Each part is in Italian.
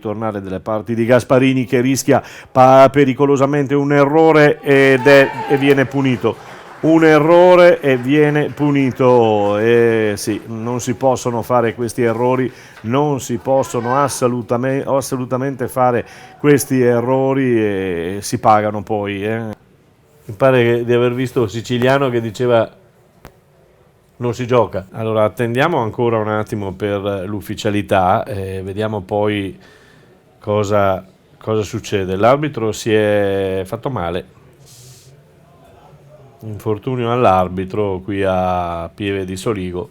Tornare dalle parti di Gasparini, che rischia pericolosamente un errore e viene punito. Un errore e viene punito. Sì, non si possono fare questi errori, non si possono assolutamente fare questi errori e si pagano poi. Mi pare di aver visto Siciliano che diceva non si gioca. Allora attendiamo ancora un attimo per l'ufficialità, vediamo poi cosa succede. L'arbitro si è fatto male, infortunio all'arbitro qui a Pieve di Soligo.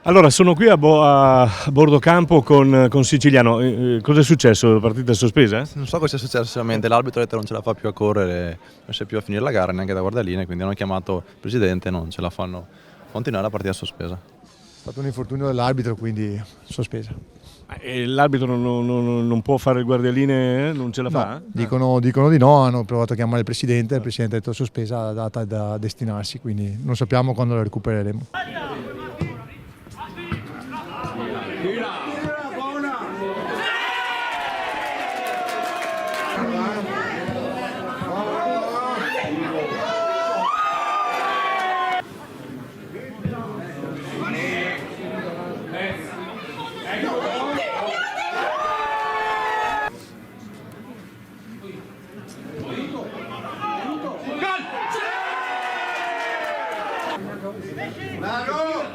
Allora sono qui a bordo campo con Siciliano. Cosa è successo? La partita è sospesa? Non so cosa è successo, sinceramente l'arbitro ha detto non ce la fa più a correre, non riesce più a finire la gara neanche da guardaline, quindi hanno chiamato il presidente e non ce la fanno continuare, la partita è sospesa. È stato un infortunio dell'arbitro, quindi sospesa. E l'arbitro non può fare il guardialine? Non ce la fa? No, dicono di no, hanno provato a chiamare il presidente ha detto sospesa, data da destinarsi, quindi non sappiamo quando la recupereremo.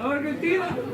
Argentina!